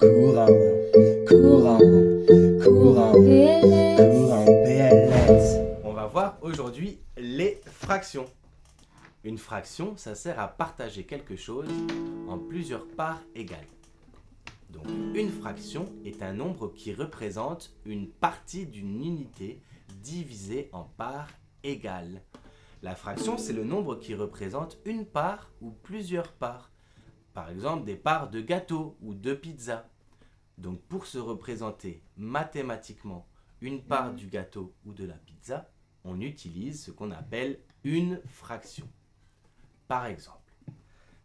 Courant, courant, courant, courant PLS. On va voir aujourd'hui les fractions. Une fraction, ça sert à partager quelque chose en plusieurs parts égales. Donc une fraction est un nombre qui représente une partie d'une unité divisée en parts égales. La fraction, c'est le nombre qui représente une part ou plusieurs parts. Par exemple, des parts de gâteau ou de pizza. Donc pour se représenter mathématiquement une part du gâteau ou de la pizza, on utilise ce qu'on appelle une fraction. Par exemple,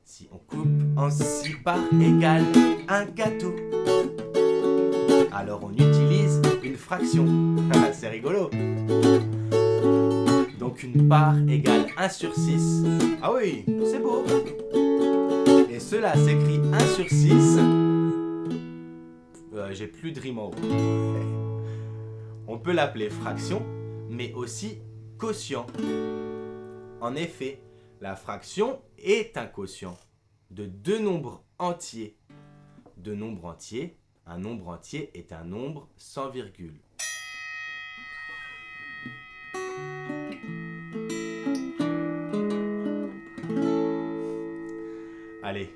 si on coupe en 6 parts égales un gâteau, alors on utilise une fraction. C'est rigolo. Donc une part égale 1 sur 6. Ah oui, c'est beau. Et cela s'écrit 1 sur 6. J'ai plus de rime en haut. On peut l'appeler fraction, mais aussi quotient. En effet, la fraction est un quotient de deux nombres entiers. Deux nombres entiers, un nombre entier est un nombre sans virgule. Allez,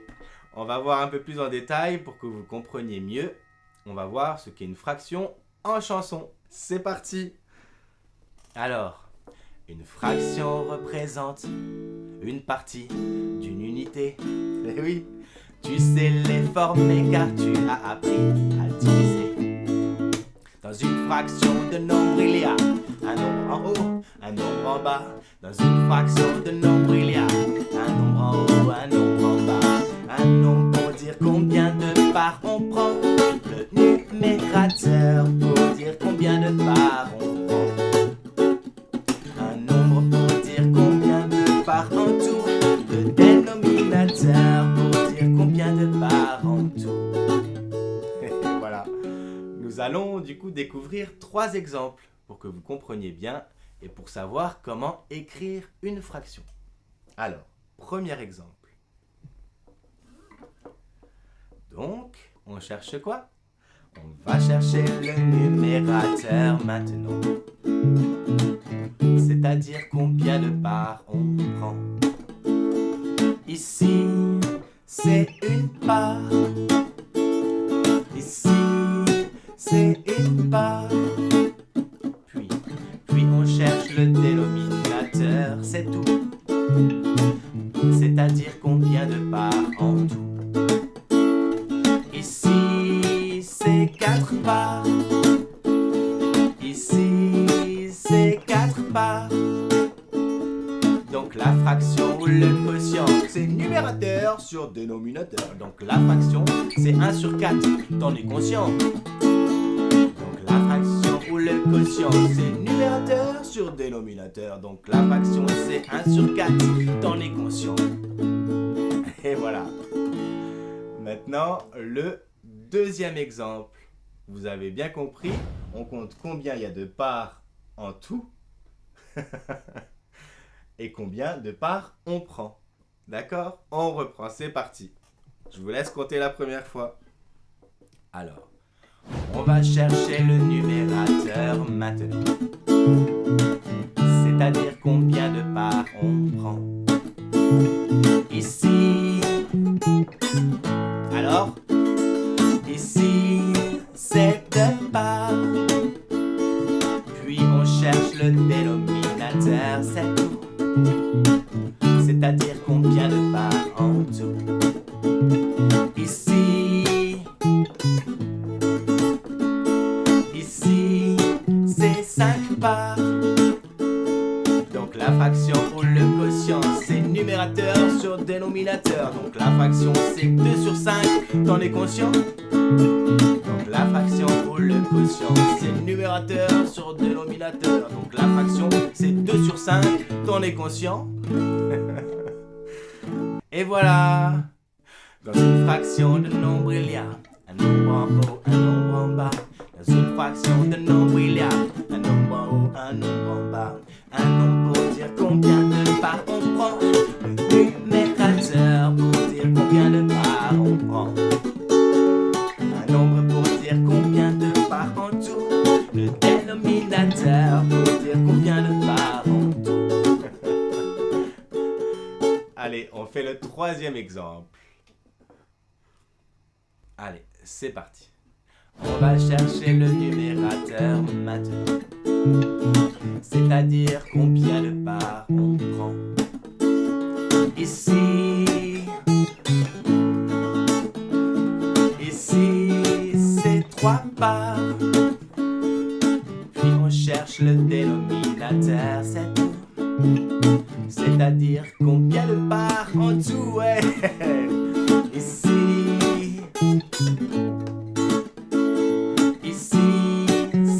on va voir un peu plus en détail pour que vous compreniez mieux. On va voir ce qu'est une fraction en chanson. C'est parti! Alors, une fraction représente une partie d'une unité. Eh oui, tu sais les former car tu as appris à diviser. Dans une fraction de nombre, il y a un nombre en haut, un nombre en bas. Dans une fraction de nombre, il y a un nombre en haut, un nombre en bas. Un nombre pour dire combien de parts on prend. Le numérateur pour dire combien de parts on prend. Un nombre pour dire combien de parts en tout. Le dénominateur pour dire combien de parts en tout. Et voilà. Nous allons du coup découvrir 3 exemples pour que vous compreniez bien et pour savoir comment écrire une fraction. Alors, premier exemple. Donc, on cherche quoi? On va chercher le numérateur maintenant. C'est-à-dire combien de parts on prend. Ici, c'est une part. Ici, c'est une part. Puis on cherche le dénominateur, c'est tout. C'est-à-dire combien de parts en tout. Ici, c'est 4 parts. Ici, c'est 4 parts. Donc la fraction ou le quotient, c'est numérateur sur dénominateur. Donc la fraction, c'est 1 sur 4. T'en es conscient? Donc la fraction ou le quotient, c'est numérateur sur dénominateur. Donc la fraction, c'est 1 sur 4. T'en es conscient? Et voilà. Maintenant, le deuxième exemple. Vous avez bien compris, on compte combien il y a de parts en tout et combien de parts on prend. D'accord? On reprend, c'est parti. Je vous laisse compter la première fois. Alors, on va chercher le numérateur maintenant. C'est-à-dire combien de parts on prend. Ici, alors, ici, c'est 2 parts. Puis on cherche le dénominateur, c'est tout. C'est-à-dire combien de parts en tout. Ici, c'est 5 parts. Donc la fraction ou le quotient, c'est numérateur sur dénominateur. Donc la fraction, c'est 2 sur 5. T'en es conscient? Donc la fraction ou le quotient, c'est numérateur sur dénominateur. Donc la fraction, c'est 2 sur 5. T'en es conscient? Et voilà. Dans une fraction de nombre, il y a un nombre en haut, un nombre en bas. Dans une fraction de nombre, il y a un nombre en haut, un nombre en bas. Un nombre pour dire combien de parts on prend. Le numérateur pour dire combien de parts on prend. Un nombre pour dire combien de parts en tout. Le dénominateur pour dire combien de parts en tout. Allez, on fait le troisième exemple. Allez, c'est parti. On va chercher le numérateur maintenant. C'est-à-dire combien de parts on prend. Ici, c'est 3 parts. Puis on cherche le dénominateur, c'est tout. C'est-à-dire combien de parts en tout, ouais. Ici,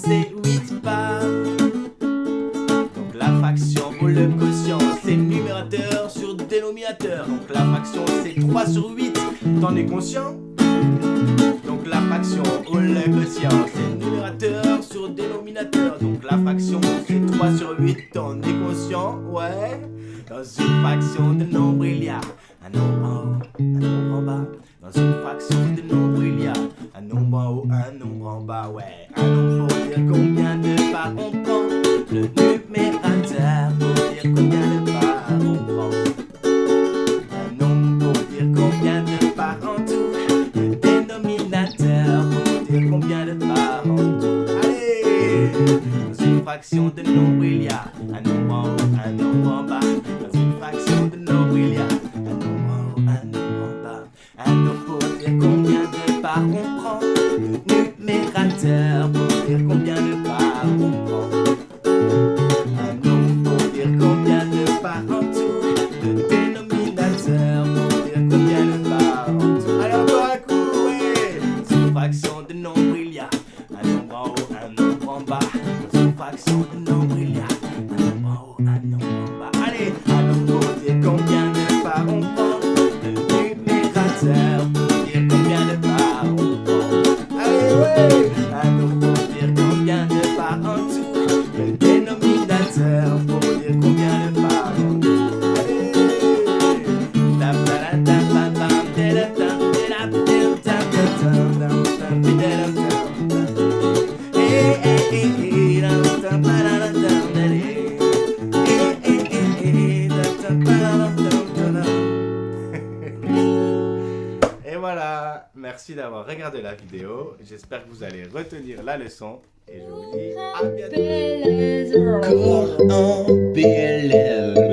c'est 8 parts. Donc la fraction ou le quotient, c'est numérateur sur dénominateur. Donc la fraction, c'est 3 sur 8. T'en es conscient? Donc la fraction ou le quotient, c'est numérateur sur dénominateur. Donc la fraction, c'est 3 sur 8. T'en es conscient? Ouais. Dans une fraction de nombre, il y a un nombre en haut, un nombre en bas. Dans une fraction de nombre, il y a un nombre en haut, un nombre en bas. Ouais, un nombre pour dire combien de parts on prend. Le numérateur pour dire combien de parts on prend. Un nombre pour dire combien de parts en tout. Le dénominateur pour dire combien de parts en tout. Allez! Dans une fraction de nombre, il y a un nombre en haut, un nombre en bas. Dans une fraction de nombre, il y a un nombre en haut, un nombre en bas. Un nombre pour dire combien de parts on prend. Le numérateur pour dire combien de parts on prend. Un nombre pour dire combien de parts en tout. Le dénominateur pour dire combien de parts en tout. Allez, encore un coup, ouais. Dans une fraction de nombre, il y a un nombre en haut, un nombre en bas. Dans une fraction de nombre, il y a un nombre en haut, un nombre en bas. Allez, un nombre pour dire combien de parts on prend. Le numérateur pour dire combien de parts on prend. Allez, ouais. Un nombre pour dire combien de parts en tout. Le dénominateur pour dire combien de parts en tout. Allez. Et voilà, merci d'avoir regardé la vidéo. J'espère que vous allez retenir la leçon. Et je vous dis à bientôt. Cours en BLL.